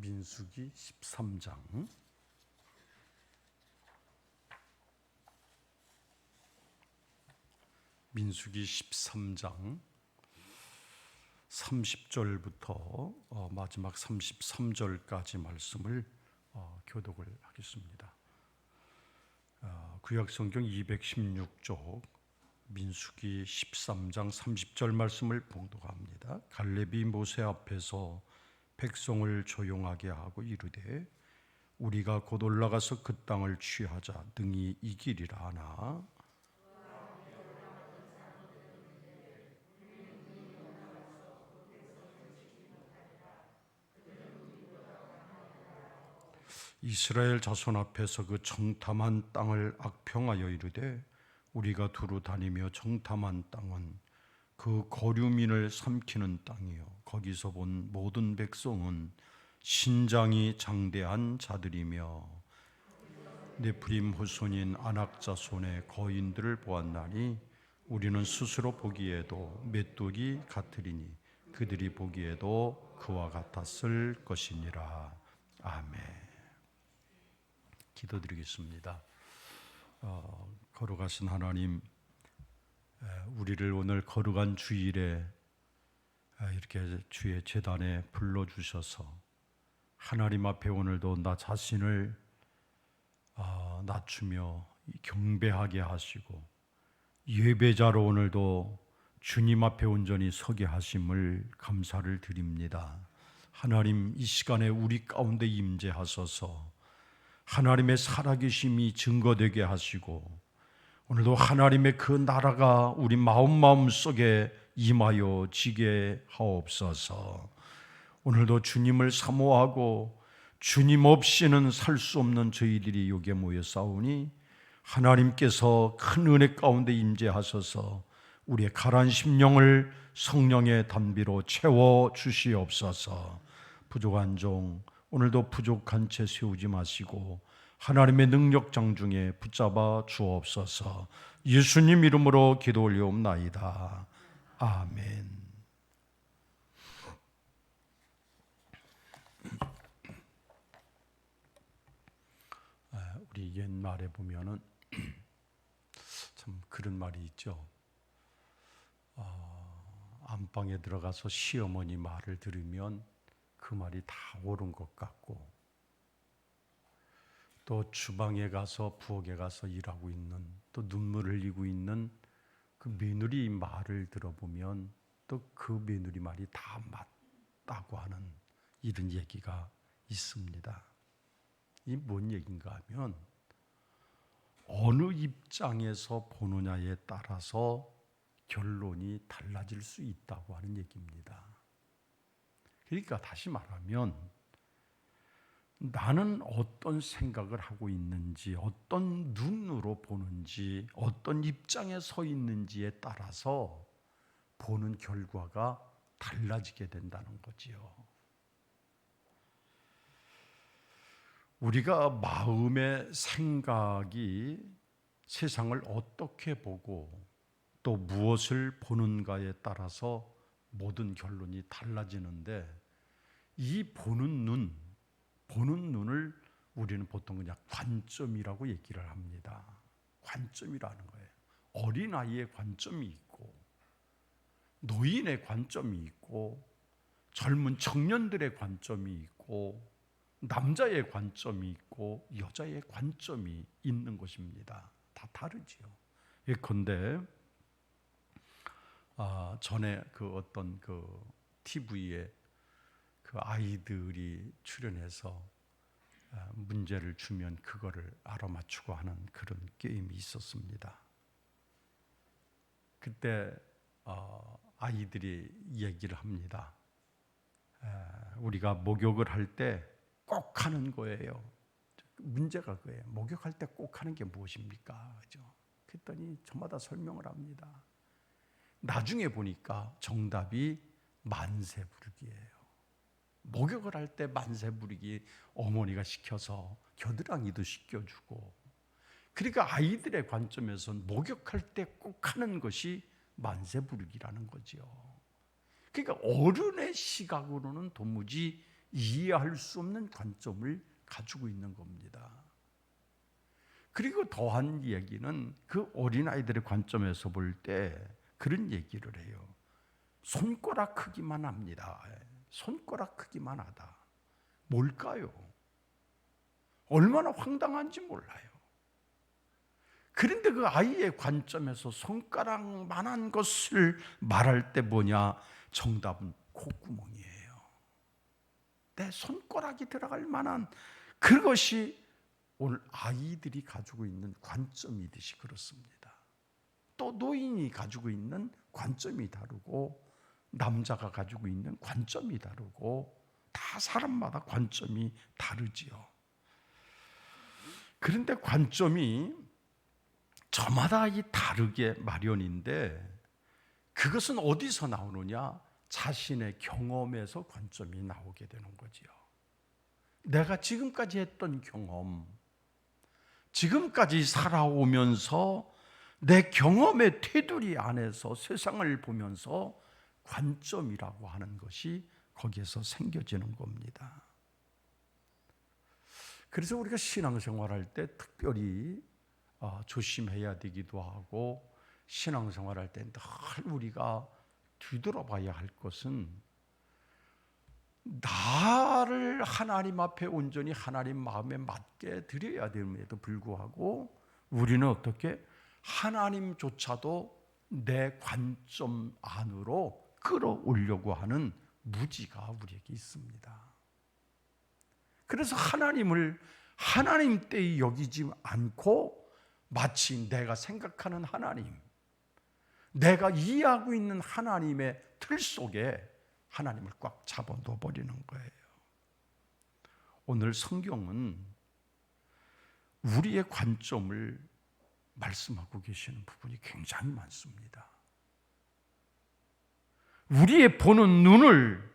민수기 13장 민수기 13장 30절부터 마지막 33절까지 말씀을 교독을 하겠습니다. 구약성경 216쪽 민수기 13장 30절 말씀을 봉독합니다. 갈렙이 모세 앞에서 백성을 조용하게 하고 이르되 우리가 곧 올라가서 그 땅을 취하자 능히 이기리라 하나 이스라엘 자손 앞에서 그 정탐한 땅을 악평하여 이르되 우리가 두루 다니며 정탐한 땅은 그 거류민을 삼키는 땅이요 거기서 본 모든 백성은 신장이 장대한 자들이며 네프림 후손인 아낙 자손의 거인들을 보았나니 우리는 스스로 보기에도 메뚜기 같으리니 그들이 보기에도 그와 같았을 것이니라. 아멘. 기도드리겠습니다. 거룩하신 하나님, 우리를 오늘 거룩한 주일에 이렇게 주의 제단에 불러주셔서 하나님 앞에 오늘도 나 자신을 낮추며 경배하게 하시고 예배자로 오늘도 주님 앞에 온전히 서게 하심을 감사를 드립니다. 하나님, 이 시간에 우리 가운데 임재하소서 하나님의 살아계심이 증거되게 하시고 오늘도 하나님의 그 나라가 우리 마음 속에 임하여 지게 하옵소서. 오늘도 주님을 사모하고 주님 없이는 살 수 없는 저희들이 여기에 모여 싸우니 하나님께서 큰 은혜 가운데 임재하셔서 우리의 가라앉은 심령을 성령의 단비로 채워 주시옵소서. 부족한 종 오늘도 부족한 채 세우지 마시고 하나님의 능력 장중에 붙잡아 주옵소서. 예수님 이름으로 기도 올려옵나이다. 아멘. 우리 옛말에 보면은 참 그런 말이 있죠. 안방에 들어가서 시어머니 말을 들으면 그 말이 다 옳은 것 같고 또 주방에 가서 부엌에 가서 일하고 있는 또 눈물을 흘리고 있는 그 며느리 말을 들어보면 또 그 며느리 말이 다 맞다고 하는 이런 얘기가 있습니다. 이 뭔 얘기인가 하면 어느 입장에서 보느냐에 따라서 결론이 달라질 수 있다고 하는 얘기입니다. 그러니까 다시 말하면 나는 어떤 생각을 하고 있는지, 어떤 눈으로 보는지, 어떤 입장에 서 있는지에 따라서 보는 결과가 달라지게 된다는 거지요. 우리가 마음의 생각이 세상을 어떻게 보고 또 무엇을 보는가에 따라서 모든 결론이 달라지는데 이 보는 눈을 우리는 보통 그냥 관점이라고 얘기를 합니다. 관점이라는 거예요. 어린아이의 관점이 있고 노인의 관점이 있고 젊은 청년들의 관점이 있고 남자의 관점이 있고 여자의 관점이 있는 것입니다. 다 다르지요. 예컨대 전에 그 어떤 그 TV에 그 아이들이 출연해서 문제를 주면 그거를 알아맞추고 하는 그런 게임이 있었습니다. 그때 아이들이 얘기를 합니다. 우리가 목욕을 할 때 꼭 하는 거예요. 문제가 그거예요. 목욕할 때 꼭 하는 게 무엇입니까? 그죠? 그랬더니 저마다 설명을 합니다. 나중에 보니까 정답이 만세부르기예요. 목욕을 할 때 만세부르기 어머니가 시켜서 겨드랑이도 씻겨주고 그러니까 아이들의 관점에서는 목욕할 때 꼭 하는 것이 만세부르기라는 거죠. 그러니까 어른의 시각으로는 도무지 이해할 수 없는 관점을 가지고 있는 겁니다. 그리고 더한 얘기는 그 어린아이들의 관점에서 볼 때 그런 얘기를 해요. 손가락 크기만 합니다. 손가락 크기만 하다. 뭘까요? 얼마나 황당한지 몰라요. 그런데 그 아이의 관점에서 손가락만한 것을 말할 때 뭐냐? 정답은 콧구멍이에요. 내 손가락이 들어갈 만한 그것이 오늘 아이들이 가지고 있는 관점이듯이 그렇습니다. 또 노인이 가지고 있는 관점이 다르고 남자가 가지고 있는 관점이 다르고 다 사람마다 관점이 다르지요. 그런데 관점이 저마다 이 다르게 마련인데 그것은 어디서 나오느냐? 자신의 경험에서 관점이 나오게 되는 거지요. 내가 지금까지 했던 경험, 지금까지 살아오면서 내 경험의 테두리 안에서 세상을 보면서 관점이라고 하는 것이 거기에서 생겨지는 겁니다. 그래서 우리가 신앙생활할 때 특별히 조심해야 되기도 하고 신앙생활할 때 늘 우리가 뒤돌아봐야 할 것은 나를 하나님 앞에 온전히 하나님 마음에 맞게 드려야 됨에도 불구하고 우리는 어떻게 하나님조차도 내 관점 안으로 끌어오려고 하는 무지가 우리에게 있습니다. 그래서 하나님을 하나님 때에 여기지 않고 마치 내가 생각하는 하나님, 내가 이해하고 있는 하나님의 틀 속에 하나님을 꽉 잡아넣어 버리는 거예요. 오늘 성경은 우리의 관점을 말씀하고 계시는 부분이 굉장히 많습니다. 우리의 보는 눈을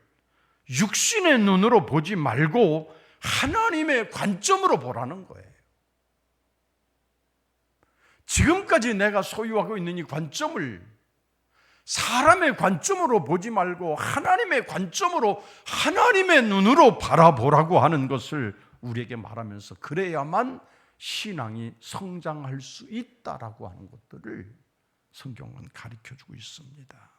육신의 눈으로 보지 말고 하나님의 관점으로 보라는 거예요. 지금까지 내가 소유하고 있는 이 관점을 사람의 관점으로 보지 말고 하나님의 관점으로 하나님의 눈으로 바라보라고 하는 것을 우리에게 말하면서 그래야만 신앙이 성장할 수 있다라고 하는 것들을 성경은 가르쳐주고 있습니다.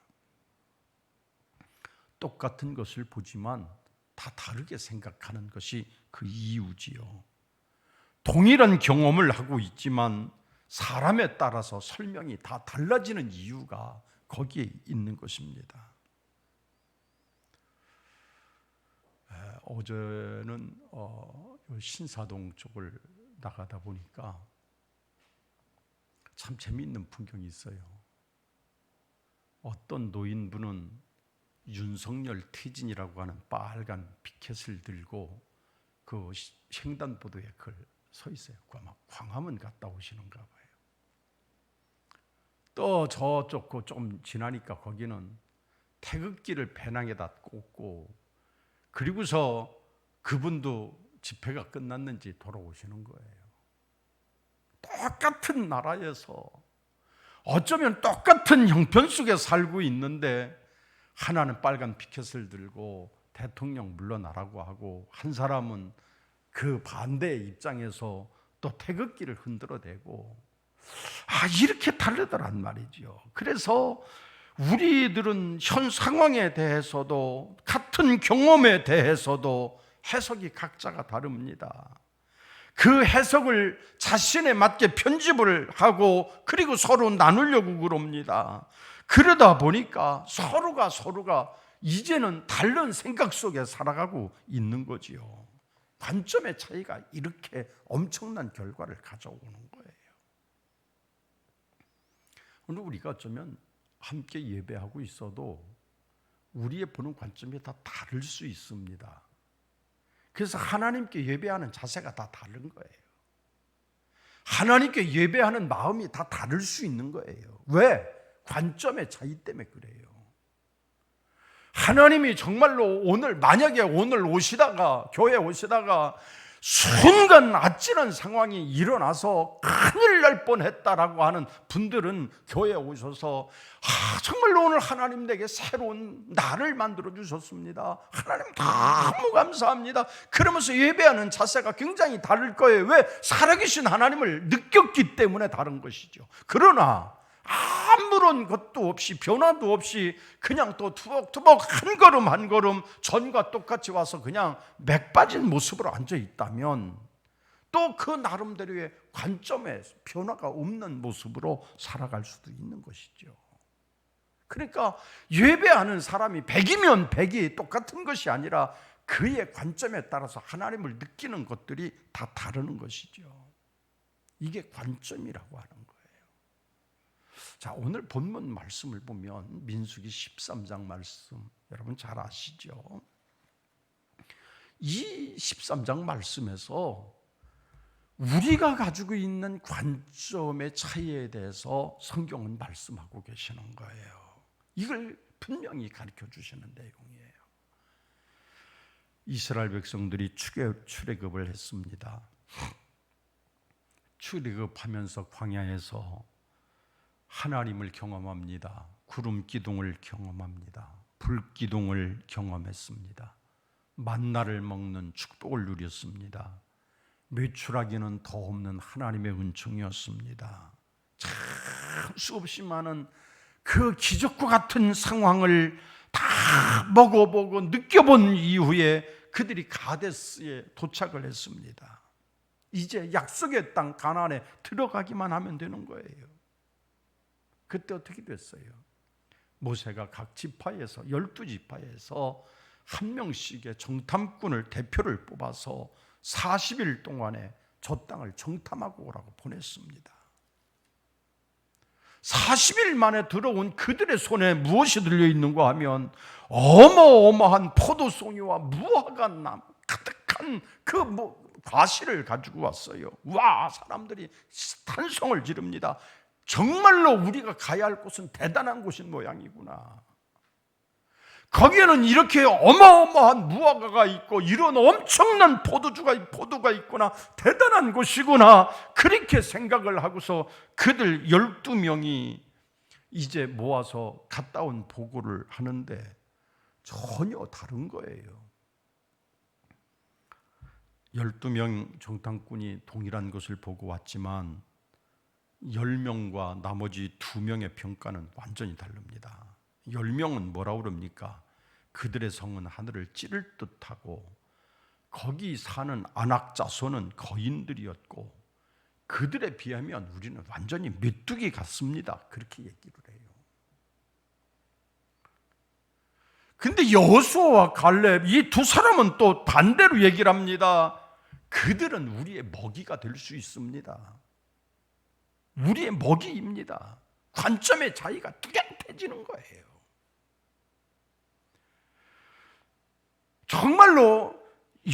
똑같은 것을 보지만 다 다르게 생각하는 것이 그 이유지요. 동일한 경험을 하고 있지만 사람에 따라서 설명이 다 달라지는 이유가 거기에 있는 것입니다. 어제는 신사동 쪽을 나가다 보니까 참 재미있는 풍경이 있어요. 어떤 노인분은 윤석열 퇴진이라고 하는 빨간 피켓을 들고 그 횡단보도에 서 있어요. 아마 광화문 갔다 오시는가 봐요. 또 저쪽 좀 지나니까 거기는 태극기를 배낭에다 꽂고 그리고서 그분도 집회가 끝났는지 돌아오시는 거예요. 똑같은 나라에서 어쩌면 똑같은 형편 속에 살고 있는데 하나는 빨간 피켓을 들고 대통령 물러나라고 하고 한 사람은 그 반대의 입장에서 또 태극기를 흔들어대고 이렇게 다르더란 말이죠. 그래서 우리들은 현 상황에 대해서도 같은 경험에 대해서도 해석이 각자가 다릅니다. 그 해석을 자신에 맞게 편집을 하고 그리고 서로 나누려고 그럽니다. 그러다 보니까 서로가 이제는 다른 생각 속에 살아가고 있는 거지요. 관점의 차이가 이렇게 엄청난 결과를 가져오는 거예요. 오늘 우리가 어쩌면 함께 예배하고 있어도 우리의 보는 관점이 다 다를 수 있습니다. 그래서 하나님께 예배하는 자세가 다 다른 거예요. 하나님께 예배하는 마음이 다 다를 수 있는 거예요. 왜? 관점의 차이 때문에 그래요. 하나님이 정말로 만약에 오늘 오시다가 교회 오시다가 순간 아찔한 상황이 일어나서 큰일 날 뻔했다라고 하는 분들은 교회에 오셔서 정말로 오늘 하나님 내게 새로운 날을 만들어 주셨습니다. 하나님 너무 감사합니다. 그러면서 예배하는 자세가 굉장히 다를 거예요. 왜? 살아계신 하나님을 느꼈기 때문에 다른 것이죠. 그러나 아무런 것도 없이 변화도 없이 그냥 또 투벅투벅 한 걸음 한 걸음 전과 똑같이 와서 그냥 맥 빠진 모습으로 앉아 있다면 또 그 나름대로의 관점에 변화가 없는 모습으로 살아갈 수도 있는 것이죠. 그러니까 예배하는 사람이 100이면 100이 똑같은 것이 아니라 그의 관점에 따라서 하나님을 느끼는 것들이 다 다르는 것이죠. 이게 관점이라고 하는 거예요. 자, 오늘 본문 말씀을 보면 민수기 13장 말씀 여러분 잘 아시죠? 이 13장 말씀에서 우리가 가지고 있는 관점의 차이에 대해서 성경은 말씀하고 계시는 거예요. 이걸 분명히 가르쳐 주시는 내용이에요. 이스라엘 백성들이 출애굽을 했습니다. 출애굽하면서 광야에서 하나님을 경험합니다. 구름 기둥을 경험합니다. 불 기둥을 경험했습니다. 만나를 먹는 축복을 누렸습니다. 메추라기는 더 없는 하나님의 은총이었습니다. 참 수없이 많은 그 기적과 같은 상황을 다 먹어보고 느껴본 이후에 그들이 가데스에 도착을 했습니다. 이제 약속의 땅 가나안에 들어가기만 하면 되는 거예요. 그때 어떻게 됐어요? 모세가 각 지파에서 12지파에서 한 명씩의 정탐꾼을 대표를 뽑아서 40일 동안에 저 땅을 정탐하고 오라고 보냈습니다. 40일 만에 들어온 그들의 손에 무엇이 들려있는가 하면 어마어마한 포도송이와 무화과 나무 가득한 그 과실을 가지고 왔어요. 와, 사람들이 탄성을 지릅니다. 정말로 우리가 가야 할 곳은 대단한 곳인 모양이구나. 거기에는 이렇게 어마어마한 무화과가 있고 이런 엄청난 포도가 있구나. 대단한 곳이구나. 그렇게 생각을 하고서 그들 12명이 이제 모아서 갔다 온 보고를 하는데 전혀 다른 거예요. 12명 정탐꾼이 동일한 것을 보고 왔지만 10명과 나머지 2명의 평가는 완전히 다릅니다. 10명은 뭐라고 그럽니까? 그들의 성은 하늘을 찌를 듯하고 거기 사는 안악 자손은 거인들이었고 그들에 비하면 우리는 완전히 메뚜기 같습니다. 그렇게 얘기를 해요. 근데 여호수아와 갈렙 이 두 사람은 또 반대로 얘기를 합니다. 그들은 우리의 먹이가 될 수 있습니다. 우리의 먹이입니다. 관점의 차이가 뚜렷해지는 거예요. 정말로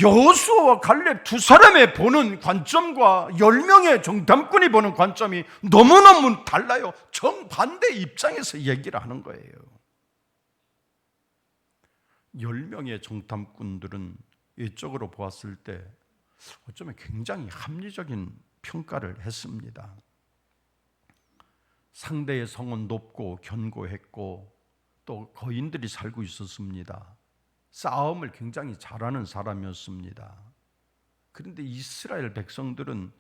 여호수아와 갈렙 두 사람의 보는 관점과 10명의 정탐꾼이 보는 관점이 너무너무 달라요. 정반대 입장에서 얘기를 하는 거예요. 10명의 정탐꾼들은 외적으로 보았을 때 어쩌면 굉장히 합리적인 평가를 했습니다. 상대의 성은 높고 견고했고 또 거인들이 살고 있었습니다. 싸움을 굉장히 잘하는 사람이었습니다. 그런데 이스라엘 백성들은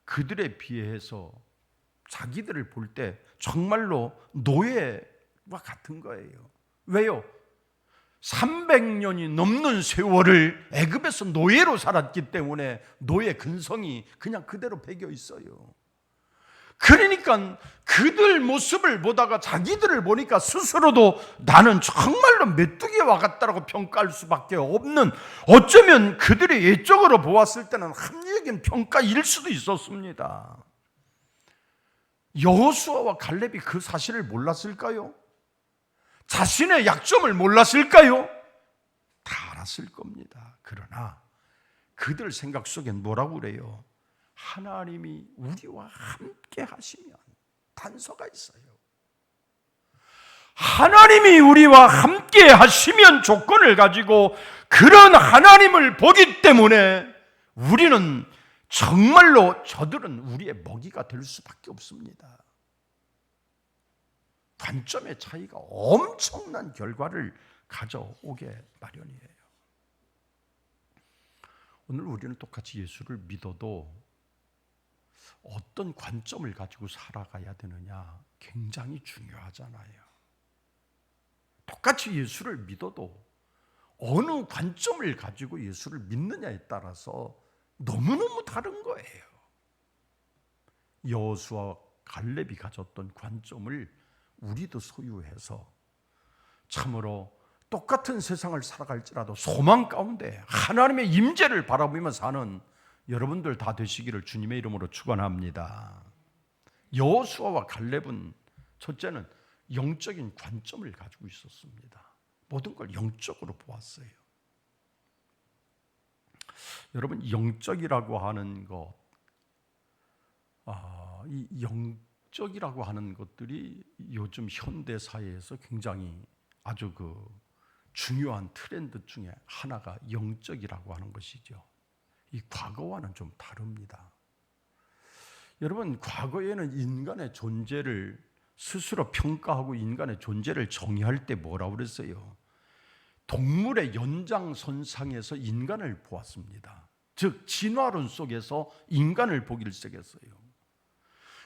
그들에 비해서 자기들을 볼 때 정말로 노예와 같은 거예요. 왜요? 300년이 넘는 세월을 애굽에서 노예로 살았기 때문에 노예 근성이 그냥 그대로 배겨 있어요. 그러니까 그들 모습을 보다가 자기들을 보니까 스스로도 나는 정말로 메뚜기와 같다라고 평가할 수밖에 없는, 어쩌면 그들의 예적으로 보았을 때는 합리적인 평가일 수도 있었습니다. 여호수아와 갈렙이 그 사실을 몰랐을까요? 자신의 약점을 몰랐을까요? 다 알았을 겁니다. 그러나 그들 생각 속엔 뭐라고 그래요? 하나님이 우리와 함께 하시면, 단서가 있어요. 하나님이 우리와 함께 하시면 조건을 가지고 그런 하나님을 보기 때문에 우리는 정말로 저들은 우리의 먹이가 될 수밖에 없습니다. 관점의 차이가 엄청난 결과를 가져오게 마련이에요. 오늘 우리는 똑같이 예수를 믿어도 어떤 관점을 가지고 살아가야 되느냐 굉장히 중요하잖아요. 똑같이 예수를 믿어도 어느 관점을 가지고 예수를 믿느냐에 따라서 너무너무 다른 거예요. 여호수아와 갈렙이 가졌던 관점을 우리도 소유해서 참으로 똑같은 세상을 살아갈지라도 소망 가운데 하나님의 임재를 바라보며 사는 여러분들 다 되시기를 주님의 이름으로 축원합니다. 여호수아와 갈렙은 첫째는 영적인 관점을 가지고 있었습니다. 모든 걸 영적으로 보았어요. 여러분, 영적이라고 하는 것, 이 영적이라고 하는 것들이 요즘 현대 사회에서 굉장히 아주 중요한 트렌드 중에 하나가 영적이라고 하는 것이죠. 이 과거와는 좀 다릅니다. 여러분, 과거에는 인간의 존재를 스스로 평가하고 인간의 존재를 정의할 때 뭐라고 그랬어요? 동물의 연장선상에서 인간을 보았습니다. 즉 진화론 속에서 인간을 보기를 시작했어요.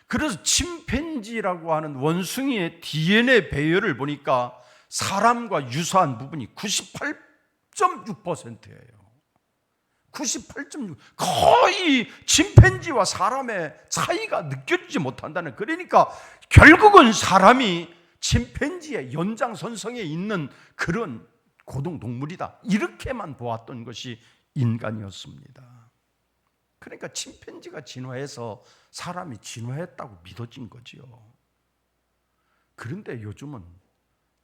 그래서 침팬지라고 하는 원숭이의 DNA 배열을 보니까 사람과 유사한 부분이 98.6%예요. 98.6, 거의 침팬지와 사람의 차이가 느껴지지 못한다는, 그러니까 결국은 사람이 침팬지의 연장선상에 있는 그런 고등동물이다, 이렇게만 보았던 것이 인간이었습니다. 그러니까 침팬지가 진화해서 사람이 진화했다고 믿어진 거지요. 그런데 요즘은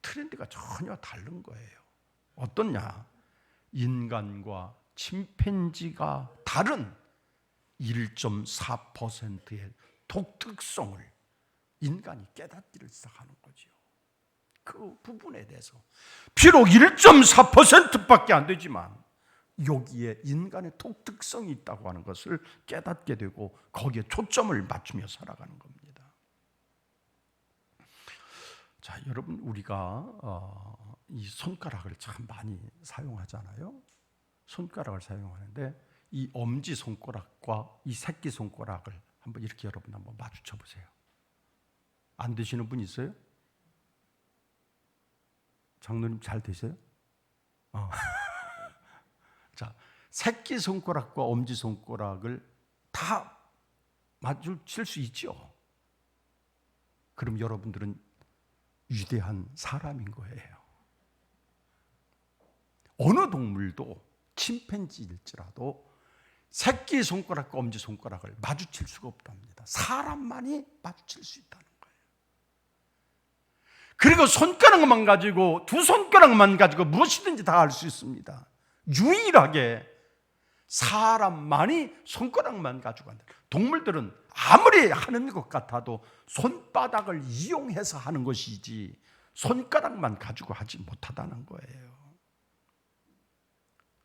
트렌드가 전혀 다른 거예요. 어떠냐? 인간과 침팬지가 다른 1.4%의 독특성을 인간이 깨닫기를 시작하는 거죠. 그 부분에 대해서 비록 1.4%밖에 안 되지만 여기에 인간의 독특성이 있다고 하는 것을 깨닫게 되고 거기에 초점을 맞추며 살아가는 겁니다. 자, 여러분, 우리가 이 손가락을 참 많이 사용하잖아요. 손가락을 사용하는데 이 엄지손가락과 이 새끼손가락을 한번 이렇게 여러분 한번 마주쳐 보세요. 안 되시는 분 있어요? 장로님 잘 되세요? 자, 새끼손가락과 엄지손가락을 다 마주칠 수 있죠. 그럼 여러분들은 위대한 사람인 거예요. 어느 동물도 침팬지일지라도 새끼손가락과 엄지손가락을 마주칠 수가 없답니다. 사람만이 마주칠 수 있다는 거예요. 그리고 손가락만 가지고, 두 손가락만 가지고 무엇이든지 다 할 수 있습니다. 유일하게 사람만이 손가락만 가지고 한다. 동물들은 아무리 하는 것 같아도 손바닥을 이용해서 하는 것이지 손가락만 가지고 하지 못하다는 거예요.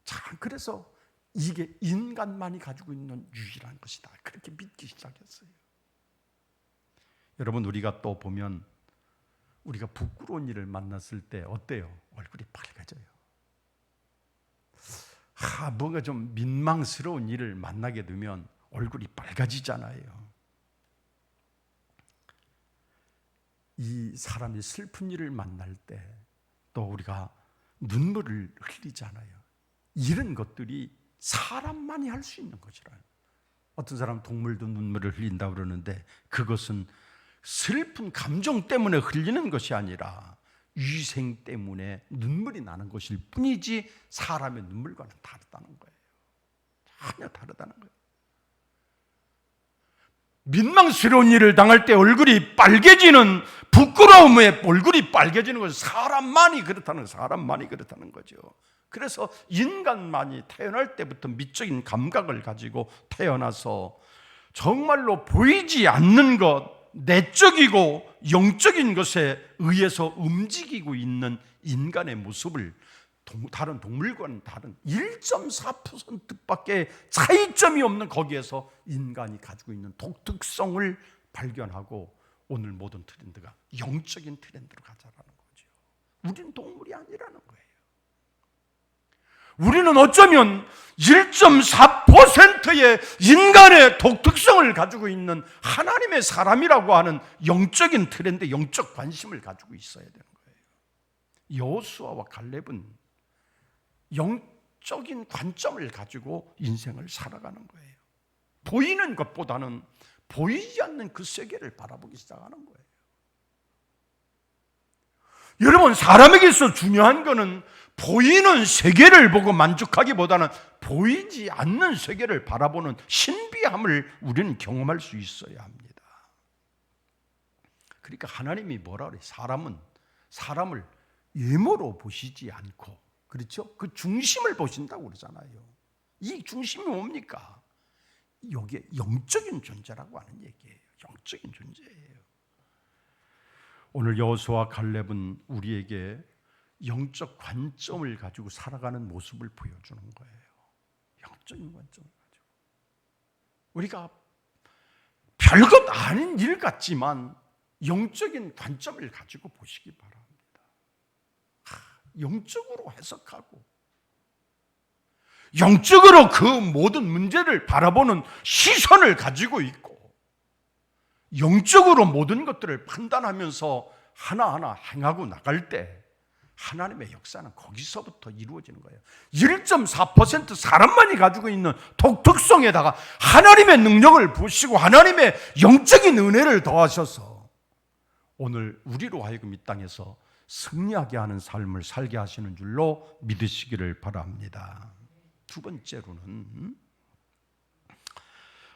자, 그래서 이게 인간만이 가지고 있는 유일한 것이다, 그렇게 믿기 시작했어요. 여러분, 우리가 또 보면 우리가 부끄러운 일을 만났을 때 어때요? 얼굴이 빨개져요. 뭔가 좀 민망스러운 일을 만나게 되면 얼굴이 빨개지잖아요. 이 사람이 슬픈 일을 만날 때 또 우리가 눈물을 흘리잖아요. 이런 것들이 사람만이 할 수 있는 것이라요. 어떤 사람 동물도 눈물을 흘린다고 그러는데 그것은 슬픈 감정 때문에 흘리는 것이 아니라 위생 때문에 눈물이 나는 것일 뿐이지 사람의 눈물과는 다르다는 거예요. 전혀 다르다는 거예요. 민망스러운 일을 당할 때 얼굴이 빨개지는, 부끄러움에 얼굴이 빨개지는 것은 사람만이 그렇다는 거죠. 그래서 인간만이 태어날 때부터 미적인 감각을 가지고 태어나서 정말로 보이지 않는 것, 내적이고 영적인 것에 의해서 움직이고 있는 인간의 모습을 다른 동물과는 다른 1.4%밖에 차이점이 없는 거기에서 인간이 가지고 있는 독특성을 발견하고 오늘 모든 트렌드가 영적인 트렌드로 가자라는 거죠. 우리는 동물이 아니라는 거예요. 우리는 어쩌면 1.4%의 인간의 독특성을 가지고 있는 하나님의 사람이라고 하는 영적인 트렌드, 영적 관심을 가지고 있어야 되는 거예요. 여호수아와 갈렙은 영적인 관점을 가지고 인생을 살아가는 거예요. 보이는 것보다는 보이지 않는 그 세계를 바라보기 시작하는 거예요. 여러분, 사람에게 있어 중요한 것은 보이는 세계를 보고 만족하기보다는 보이지 않는 세계를 바라보는 신비함을 우리는 경험할 수 있어야 합니다. 그러니까 하나님이 뭐라 그래요? 사람을 외모로 보시지 않고, 그렇죠? 그 중심을 보신다고 그러잖아요. 이 중심이 뭡니까? 이게 영적인 존재라고 하는 얘기예요. 영적인 존재예요. 오늘 여호수아와 갈렙은 우리에게 영적 관점을 가지고 살아가는 모습을 보여주는 거예요. 영적인 관점을 가지고. 우리가 별것 아닌 일 같지만 영적인 관점을 가지고 보시기 바랍니다. 영적으로 해석하고 영적으로 그 모든 문제를 바라보는 시선을 가지고 있고 영적으로 모든 것들을 판단하면서 하나하나 행하고 나갈 때 하나님의 역사는 거기서부터 이루어지는 거예요. 1.4% 사람만이 가지고 있는 독특성에다가 하나님의 능력을 보시고 하나님의 영적인 은혜를 더하셔서 오늘 우리로 하여금 이 땅에서 승리하게 하는 삶을 살게 하시는 줄로 믿으시기를 바랍니다. 두 번째로는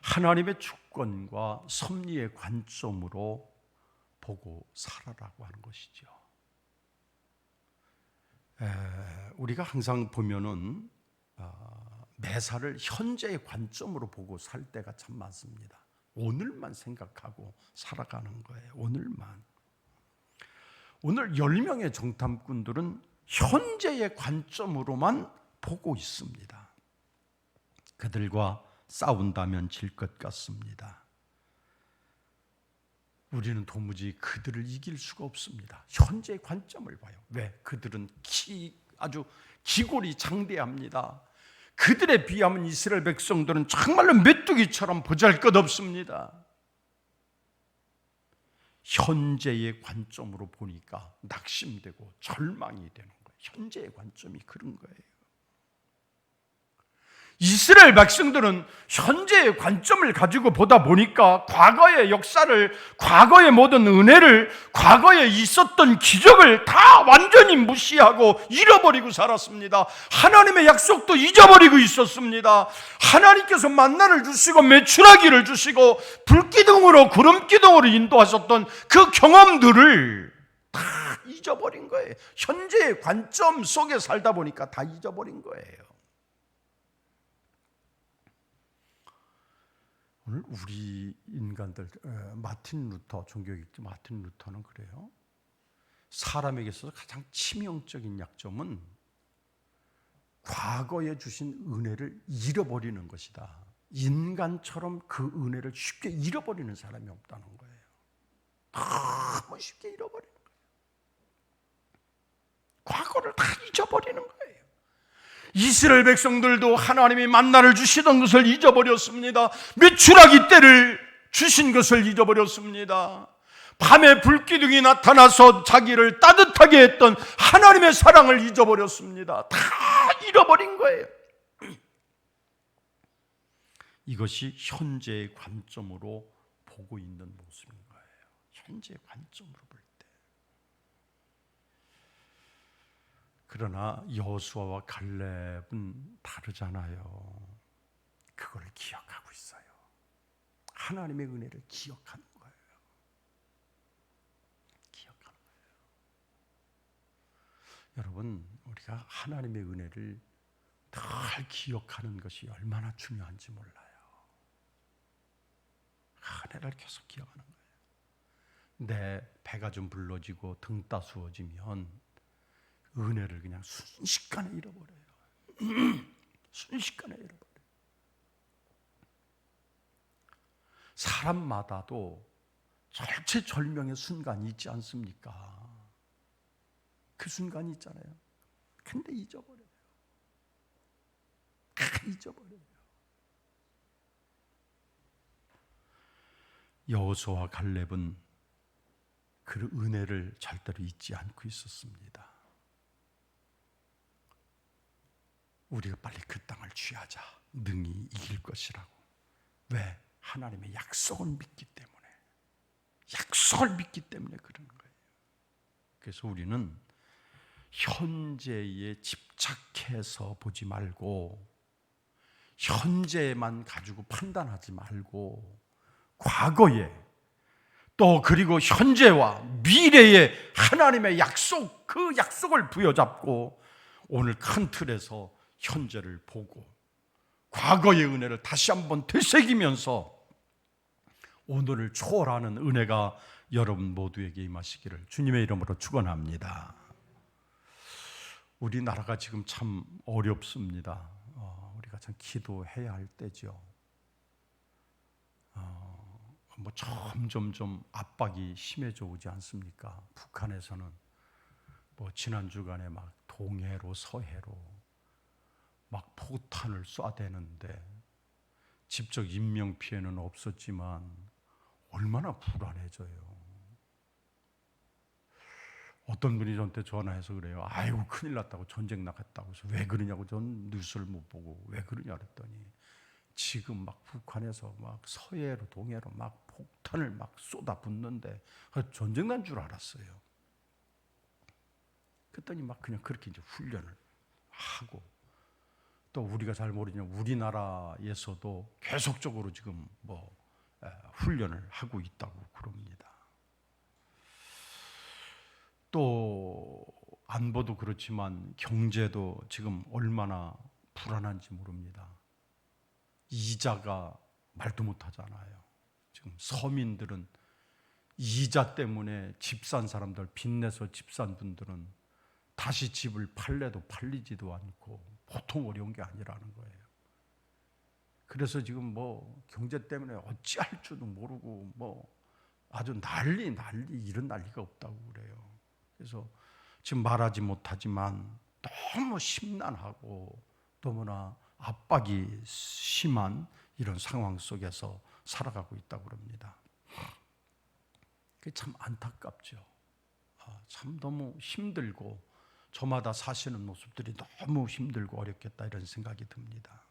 하나님의 주권과 섭리의 관점으로 보고 살아라고 하는 것이죠. 우리가 항상 보면은 매사를 현재의 관점으로 보고 살 때가 참 많습니다. 오늘만 생각하고 살아가는 거예요. 오늘만. 오늘 10명의 정탐꾼들은 현재의 관점으로만 보고 있습니다. 그들과 싸운다면 질 것 같습니다. 우리는 도무지 그들을 이길 수가 없습니다. 현재의 관점을 봐요. 왜? 그들은 아주 기골이 장대합니다. 그들에 비하면 이스라엘 백성들은 정말로 메뚜기처럼 보잘것없습니다. 현재의 관점으로 보니까 낙심되고 절망이 되는 거예요. 현재의 관점이 그런 거예요. 이스라엘 백성들은 현재의 관점을 가지고 보다 보니까 과거의 역사를, 과거의 모든 은혜를, 과거에 있었던 기적을 다 완전히 무시하고 잃어버리고 살았습니다. 하나님의 약속도 잊어버리고 있었습니다. 하나님께서 만나를 주시고 메추라기를 주시고 불기둥으로 구름기둥으로 인도하셨던 그 경험들을 다 잊어버린 거예요. 현재의 관점 속에 살다 보니까 다 잊어버린 거예요. 오늘 우리 인간들, 마틴 루터, 종교개혁자 마틴 루터는 그래요. 사람에게 있어서 가장 치명적인 약점은 과거에 주신 은혜를 잃어버리는 것이다. 인간처럼 그 은혜를 쉽게 잃어버리는 사람이 없다는 거예요. 너무 쉽게 잃어버리는 거예요. 과거를 다 잊어버리는 거예요. 이스라엘 백성들도 하나님이 만나를 주시던 것을 잊어버렸습니다. 메추라기 때를 주신 것을 잊어버렸습니다. 밤에 불기둥이 나타나서 자기를 따뜻하게 했던 하나님의 사랑을 잊어버렸습니다. 다 잃어버린 거예요. 이것이 현재의 관점으로 보고 있는 모습인 거예요. 현재의 관점으로 볼 때. 그러나 여호수아와 갈렙은 다르잖아요. 그걸 기억하고 있어요. 하나님의 은혜를 기억하는 거예요. 기억하는 거예요. 여러분, 우리가 하나님의 은혜를 늘 기억하는 것이 얼마나 중요한지 몰라요. 은혜를 계속 기억하는 거예요. 내 배가 좀 불러지고 등 따스워지면 은혜를 그냥 순식간에 잃어버려요. 순식간에 잃어버려요. 사람마다도 절체절명의 순간이 있지 않습니까? 그 순간이 있잖아요. 근데 잊어버려요. 잊어버려요. 여호수아와 갈렙은 그 은혜를 절대로 잊지 않고 있었습니다. 우리가 빨리 그 땅을 취하자. 능히 이길 것이라고. 왜? 하나님의 약속을 믿기 때문에. 약속을 믿기 때문에 그러는 거예요. 그래서 우리는 현재에 집착해서 보지 말고, 현재만 가지고 판단하지 말고, 과거에 또 그리고 현재와 미래에 하나님의 약속, 그 약속을 부여잡고 오늘 큰 틀에서 현재를 보고 과거의 은혜를 다시 한번 되새기면서 오늘을 초월하는 은혜가 여러분 모두에게 임하시기를 주님의 이름으로 축원합니다. 우리나라가 지금 참 어렵습니다. 우리가 참 기도해야 할 때죠. 뭐 점점 좀 압박이 심해져 오지 않습니까? 북한에서는 뭐 지난 주간에 막 동해로 서해로 막 포탄을 쏴대는데 직접 인명 피해는 없었지만 얼마나 불안해져요. 어떤 분이 저한테 전화해서 그래요. 아이고 큰일 났다고, 전쟁 나갔다고. 그래서 왜 그러냐고, 전 뉴스를 못 보고 왜 그러냐 그랬더니 지금 막 북한에서 막 서해로 동해로 막 폭탄을 막 쏟아붓는데 전쟁 난 줄 알았어요. 그랬더니 막 그냥 그렇게 이제 훈련을 하고, 또 우리가 잘 모르지만 우리나라에서도 계속적으로 지금 뭐 훈련을 하고 있다고 그럽니다. 또 안보도 그렇지만 경제도 지금 얼마나 불안한지 모릅니다. 이자가 말도 못하잖아요. 지금 서민들은 이자 때문에 집 산 사람들, 빚내서 집 산 분들은 다시 집을 팔래도 팔리지도 않고 보통 어려운 게 아니라는 거예요. 그래서 지금 뭐 경제 때문에 어찌할 줄도 모르고 뭐 아주 난리 이런 난리가 없다고 그래요. 그래서 지금 말하지 못하지만 너무 심란하고 너무나 압박이 심한 이런 상황 속에서 살아가고 있다고 그럽니다. 그게 참 안타깝죠. 참 너무 힘들고 저마다 사시는 모습들이 너무 힘들고 어렵겠다 이런 생각이 듭니다.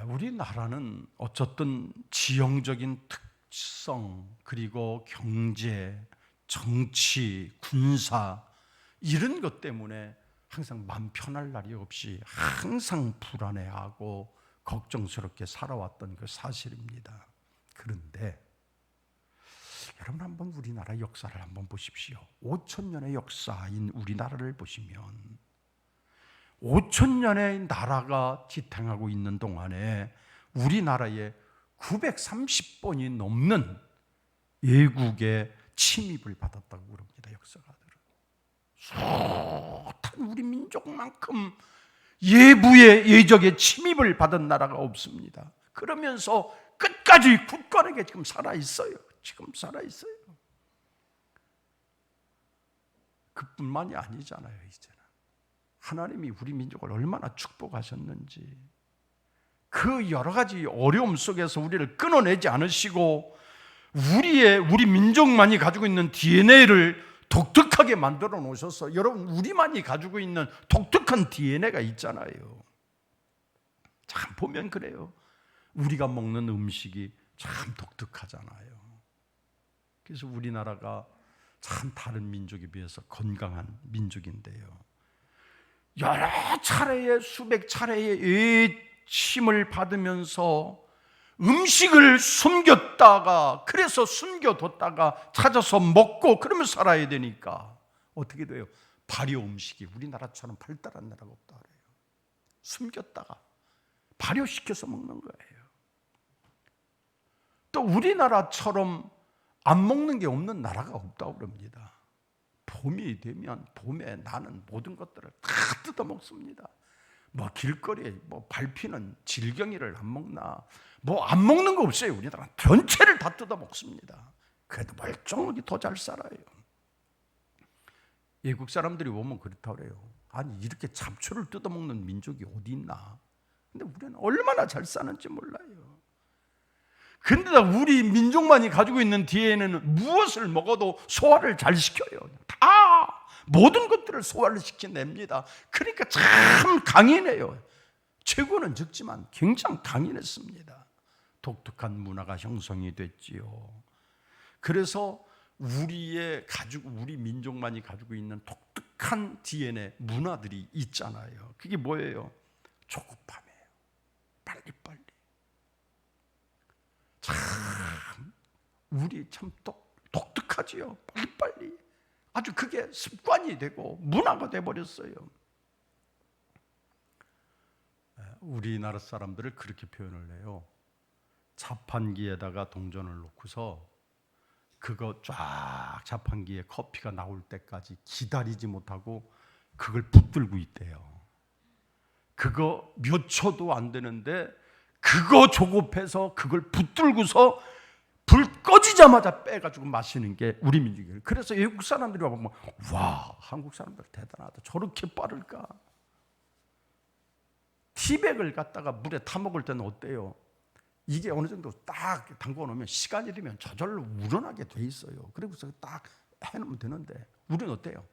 우리나라는 어쨌든 지형적인 특성 그리고 경제, 정치, 군사 이런 것 때문에 항상 마음 편할 날이 없이 항상 불안해하고 걱정스럽게 살아왔던 그 사실입니다. 그런데 여러분 한번 우리나라 역사를 한번 보십시오. 5,000년의 역사인 우리나라를 보시면 5,000년의 나라가 지탱하고 있는 동안에 우리나라에 930번이 넘는 외국의 침입을 받았다고 그럽니다. 역사가들은. 숱한 우리 민족만큼 예적의 침입을 받은 나라가 없습니다. 그러면서 끝까지 굳건하게 지금 살아있어요. 그뿐만이 아니잖아요. 이제는 하나님이 우리 민족을 얼마나 축복하셨는지, 그 여러 가지 어려움 속에서 우리를 끊어내지 않으시고 우리 민족만이 가지고 있는 DNA를 독특하게 만들어 놓으셔서, 여러분 우리만이 가지고 있는 독특한 DNA가 있잖아요. 참 보면 그래요. 우리가 먹는 음식이 참 독특하잖아요. 그래서 우리나라가 참 다른 민족에 비해서 건강한 민족인데요, 여러 차례의 수백 차례의 침을 받으면서 음식을 숨겼다가, 그래서 숨겨뒀다가 찾아서 먹고 그러면서 살아야 되니까 어떻게 돼요? 발효 음식이 우리나라처럼 발달한 나라가 없다 그래요. 숨겼다가 발효시켜서 먹는 거예요. 또 우리나라처럼 안 먹는 게 없는 나라가 없다고 그럽니다. 봄이 되면 봄에 나는 모든 것들을 다 뜯어먹습니다. 뭐 길거리에 뭐 밟히는 질경이를 안 먹나, 뭐 안 먹는 거 없어요. 우리나라 전체를 다 뜯어먹습니다. 그래도 멀쩡하게 더 잘 살아요. 외국 사람들이 보면 그렇다고 그래요. 아니 이렇게 잡초를 뜯어먹는 민족이 어디 있나. 근데 우리는 얼마나 잘 사는지 몰라요. 근데 우리 민족만이 가지고 있는 DNA는 무엇을 먹어도 소화를 잘 시켜요. 다 모든 것들을 소화를 시켜냅니다. 그러니까 참 강인해요. 최고는 적지만 굉장히 강인했습니다. 독특한 문화가 형성이 됐지요. 그래서 우리 민족만이 가지고 있는 독특한 DNA 문화들이 있잖아요. 그게 뭐예요? 조급함이에요. 빨리빨리. 참 우리 참 독특하지요. 빨리빨리. 아주 그게 습관이 되고 문화가 돼버렸어요. 우리나라 사람들을 그렇게 표현을 해요. 자판기에다가 동전을 놓고서 그거 쫙 자판기에 커피가 나올 때까지 기다리지 못하고 그걸 붙들고 있대요. 그거 몇 초도 안 되는데 그거 조급해서 그걸 붙들고서 불 꺼지자마자 빼가지고 마시는 게 우리 민족이에요. 그래서 외국 사람들이 와보면 와, 한국 사람들 대단하다. 저렇게 빠를까? 티백을 갖다가 물에 타먹을 때는 어때요? 이게 어느 정도 딱 담궈 놓으면 시간이 되면 저절로 우러나게 돼 있어요. 그리고서 딱 해놓으면 되는데 우리는 어때요?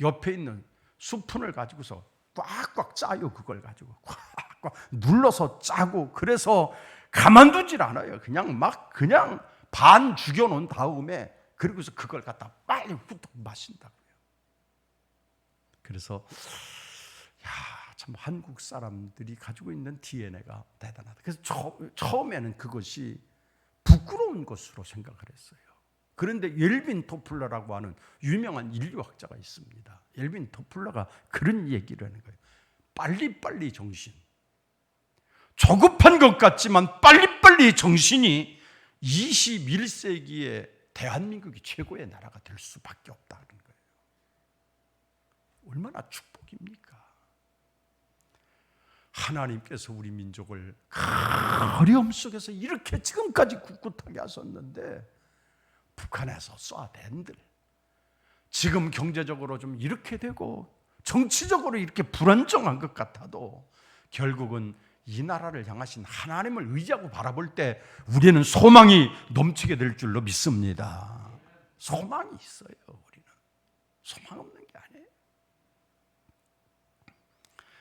옆에 있는 수푼을 가지고서 꽉꽉 짜요. 그걸 가지고 꽉꽉 눌러서 짜고, 그래서 가만두질 않아요. 그냥 반 죽여놓은 다음에 그리고서 그걸 갖다 빨리 훅 마신다고요. 그래서 참 한국 사람들이 가지고 있는 DNA가 대단하다. 그래서 처음에는 그것이 부끄러운 것으로 생각을 했어요. 그런데 옐빈 토플러라고 하는 유명한 인류학자가 있습니다. 옐빈 토플러가 그런 얘기를 하는 거예요. 빨리빨리 정신. 조급한 것 같지만 빨리빨리 정신이 21세기에 대한민국이 최고의 나라가 될 수밖에 없다는 거예요. 얼마나 축복입니까? 하나님께서 우리 민족을 어려움 속에서 이렇게 지금까지 꿋꿋하게 하셨는데 북한에서 쏴댄들, 지금 경제적으로 좀 이렇게 되고 정치적으로 이렇게 불안정한 것 같아도 결국은 이 나라를 향하신 하나님을 의지하고 바라볼 때 우리는 소망이 넘치게 될 줄로 믿습니다. 소망이 있어요. 우리는 소망 없는 게 아니에요.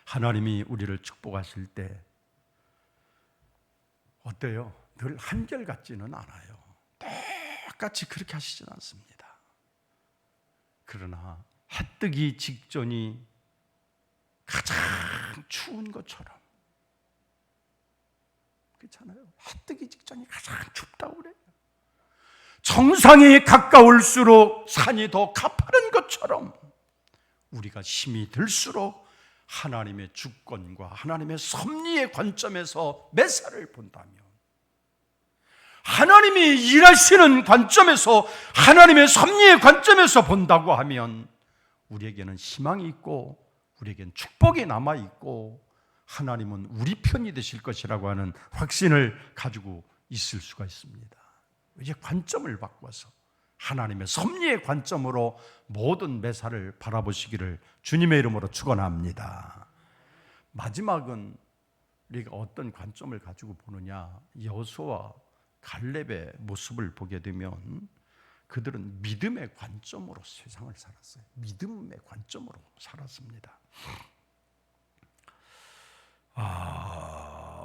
하나님이 우리를 축복하실 때 어때요? 늘 한결같지는 않아요. 똑같이 그렇게 하시진 않습니다. 그러나 해 뜨기 직전이 가장 추운 것처럼, 그렇잖아요. 해 뜨기 직전이 가장 춥다고 그래요. 정상에 가까울수록 산이 더 가파른 것처럼 우리가 힘이 들수록 하나님의 주권과 하나님의 섭리의 관점에서 메사를 본다면, 하나님이 일하시는 관점에서, 하나님의 섭리의 관점에서 본다고 하면 우리에게는 희망이 있고 우리에게는 축복이 남아있고 하나님은 우리 편이 되실 것이라고 하는 확신을 가지고 있을 수가 있습니다. 이제 관점을 바꿔서 하나님의 섭리의 관점으로 모든 매사를 바라보시기를 주님의 이름으로 축원합니다. 마지막은 우리가 어떤 관점을 가지고 보느냐, 여호수아와 갈렙의 모습을 보게 되면 그들은 믿음의 관점으로 세상을 살았어요. 믿음의 관점으로 살았습니다.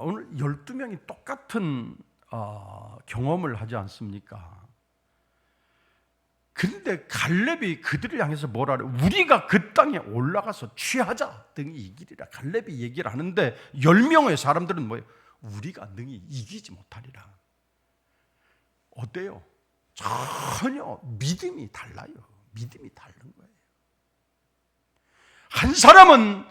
오늘 12명이 똑같은 경험을 하지 않습니까? 그런데 갈렙이 그들을 향해서 뭐라 그래요? 우리가 그 땅에 올라가서 취하자 등이 이기리라. 갈렙이 얘기를 하는데 10명의 사람들은 뭐예요? 우리가 능히 이기지 못하리라. 어때요? 전혀 믿음이 달라요. 믿음이 다른 거예요. 한 사람은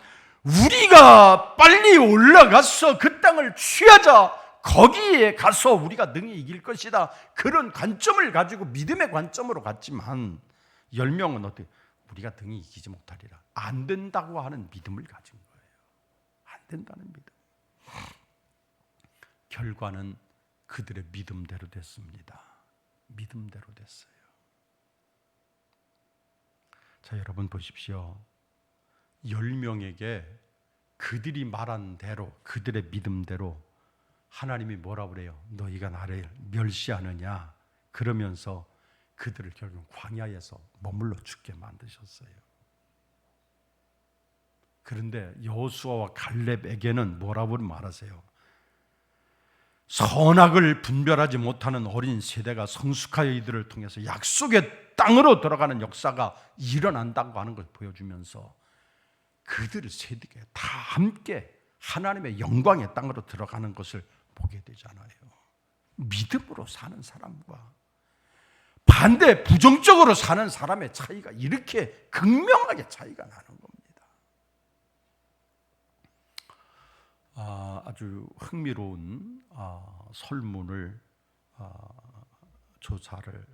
우리가 빨리 올라가서 그 땅을 취하자, 거기에 가서 우리가 능히 이길 것이다, 그런 관점을 가지고 믿음의 관점으로 갔지만 10명은 어떻게? 우리가 등이 이기지 못하리라. 안 된다고 하는 믿음을 가진 거예요. 안 된다는 믿음. 결과는 그들의 믿음대로 됐습니다. 믿음대로 됐어요. 자, 여러분 보십시오. 10명에게 그들이 말한 대로, 그들의 믿음대로 하나님이 뭐라고 그래요? 너희가 나를 멸시하느냐? 그러면서 그들을 결국 광야에서 머물러 죽게 만드셨어요. 그런데 여호수아와 갈렙에게는 뭐라고 말하세요? 선악을 분별하지 못하는 어린 세대가 성숙하여 이들을 통해서 약속의 땅으로 들어가는 역사가 일어난다고 하는 걸 보여주면서 그들 세대가 다 함께 하나님의 영광의 땅으로 들어가는 것을 보게 되잖아요. 믿음으로 사는 사람과 반대 부정적으로 사는 사람의 차이가 이렇게 극명하게 차이가 나는 겁니다. 아주 흥미로운 설문을 조사를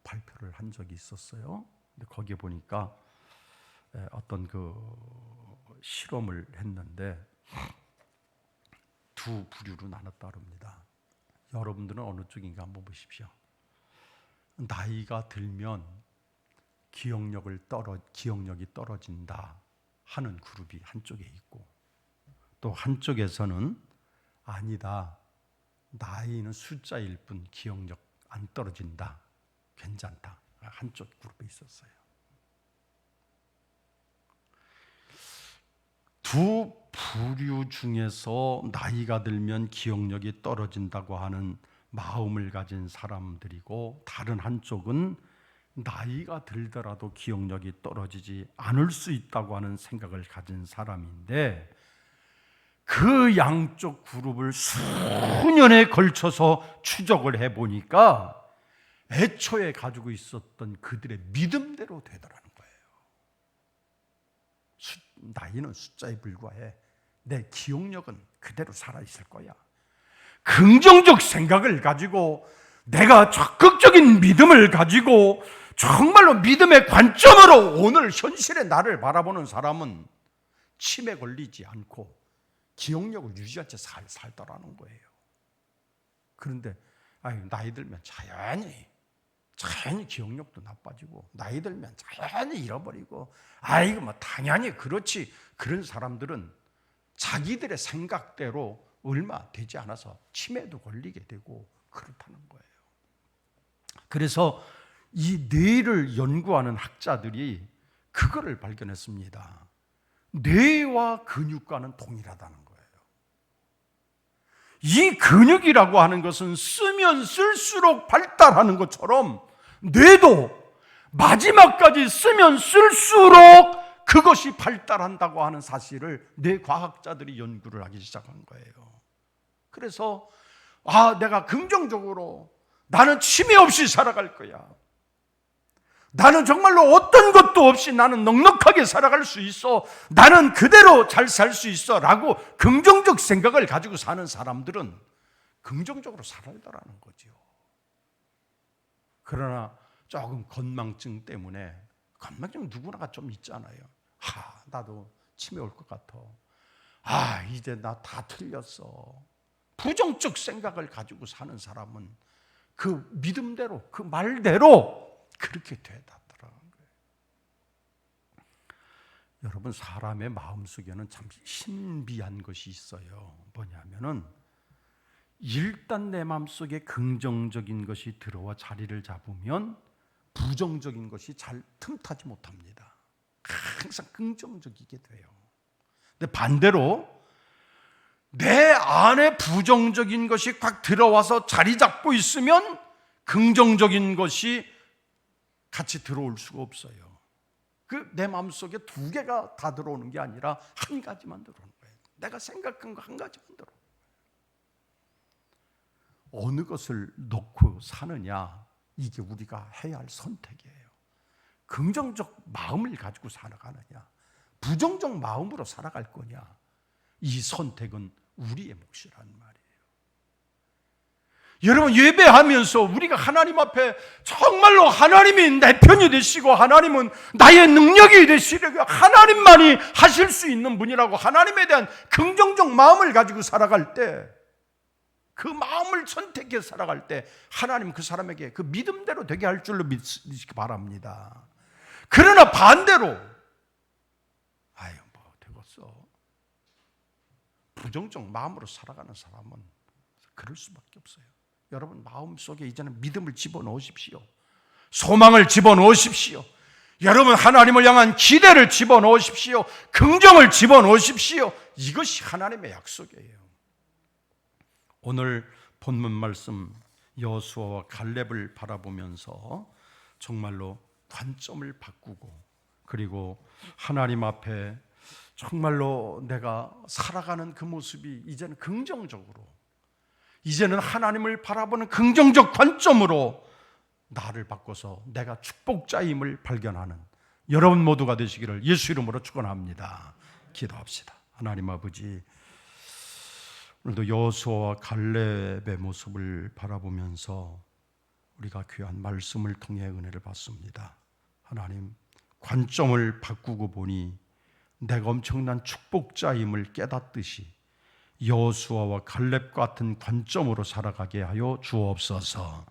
발표를 한 적이 있었어요. 근데 거기에 보니까 어떤 그 실험을 했는데 두 부류로 나눴다 그럽니다. 여러분들은 어느 쪽인가 한번 보십시오. 나이가 들면 기억력이 떨어진다 하는 그룹이 한쪽에 있고, 또 한쪽에서는 아니다, 나이는 숫자일 뿐 기억력 안 떨어진다, 괜찮다, 한쪽 그룹에 있었어요. 두 부류 중에서 나이가 들면 기억력이 떨어진다고 하는 마음을 가진 사람들이고, 다른 한쪽은 나이가 들더라도 기억력이 떨어지지 않을 수 있다고 하는 생각을 가진 사람인데, 그 양쪽 그룹을 수년에 걸쳐서 추적을 해보니까 애초에 가지고 있었던 그들의 믿음대로 되더라는 거예요. 나이는 숫자에 불과해. 내 기억력은 그대로 살아있을 거야. 긍정적 생각을 가지고, 내가 적극적인 믿음을 가지고 정말로 믿음의 관점으로 오늘 현실의 나를 바라보는 사람은 치매 걸리지 않고 기억력을 유지할 채 살더라는 거예요. 그런데 나이 들면 자연히 기억력도 나빠지고, 나이 들면 자연히 잃어버리고, 뭐 당연히 그렇지, 그런 사람들은 자기들의 생각대로 얼마 되지 않아서 치매도 걸리게 되고 그렇다는 거예요. 그래서 이 뇌를 연구하는 학자들이 그거를 발견했습니다. 뇌와 근육과는 동일하다는 거예요. 이 근육이라고 하는 것은 쓰면 쓸수록 발달하는 것처럼 뇌도 마지막까지 쓰면 쓸수록 그것이 발달한다고 하는 사실을 뇌과학자들이 연구를 하기 시작한 거예요. 그래서 내가 긍정적으로 나는 치매 없이 살아갈 거야, 나는 정말로 어떤 것도 없이 나는 넉넉하게 살아갈 수 있어, 나는 그대로 잘 살 수 있어 라고 긍정적 생각을 가지고 사는 사람들은 긍정적으로 살아야더라는 거죠. 그러나 조금 건망증 때문에, 건망증 누구나가 좀 있잖아요. 나도 치매 올 것 같아, 이제 나 다 틀렸어, 부정적 생각을 가지고 사는 사람은 그 믿음대로, 그 말대로 그렇게 되더라는 거예요. 여러분, 사람의 마음속에는 참 신비한 것이 있어요. 뭐냐면은 일단 내 마음속에 긍정적인 것이 들어와 자리를 잡으면 부정적인 것이 잘 틈타지 못합니다. 항상 긍정적이게 돼요. 근데 반대로 내 안에 부정적인 것이 꽉 들어와서 자리 잡고 있으면 긍정적인 것이 같이 들어올 수가 없어요. 내 마음속에 두 개가 다 들어오는 게 아니라 한 가지만 들어오는 거예요. 내가 생각한 거 한 가지만 들어오는 거예요. 어느 것을 놓고 사느냐, 이게 우리가 해야 할 선택이에요. 긍정적 마음을 가지고 살아가느냐, 부정적 마음으로 살아갈 거냐, 이 선택은 우리의 몫이란 말이에요. 여러분, 예배하면서 우리가 하나님 앞에 정말로 하나님이 내 편이 되시고 하나님은 나의 능력이 되시려고 하나님만이 하실 수 있는 분이라고 하나님에 대한 긍정적 마음을 가지고 살아갈 때, 그 마음을 선택해 살아갈 때 하나님 그 사람에게 그 믿음대로 되게 할 줄로 믿으시기 바랍니다. 그러나 반대로 아유 뭐 되겠어, 부정적 마음으로 살아가는 사람은 그럴 수밖에 없어요. 여러분, 마음속에 이제는 믿음을 집어넣으십시오. 소망을 집어넣으십시오. 여러분, 하나님을 향한 기대를 집어넣으십시오. 긍정을 집어넣으십시오. 이것이 하나님의 약속이에요. 오늘 본문 말씀 여호수아와 갈렙을 바라보면서 정말로 관점을 바꾸고, 그리고 하나님 앞에 정말로 내가 살아가는 그 모습이 이제는 긍정적으로, 이제는 하나님을 바라보는 긍정적 관점으로 나를 바꿔서 내가 축복자임을 발견하는 여러분 모두가 되시기를 예수 이름으로 축원합니다. 기도합시다. 하나님 아버지, 오늘도 여호수아와 갈렙의 모습을 바라보면서 우리가 귀한 말씀을 통해 은혜를 받습니다. 하나님, 관점을 바꾸고 보니 내가 엄청난 축복자임을 깨닫듯이 여호수아와 갈렙 같은 관점으로 살아가게 하여 주옵소서.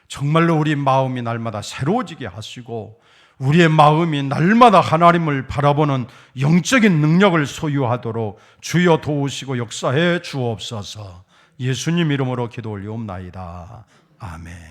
정말로 우리 마음이 날마다 새로워지게 하시고 우리의 마음이 날마다 하나님을 바라보는 영적인 능력을 소유하도록 주여 도우시고 역사해 주옵소서. 예수님 이름으로 기도 올리옵나이다. 아멘.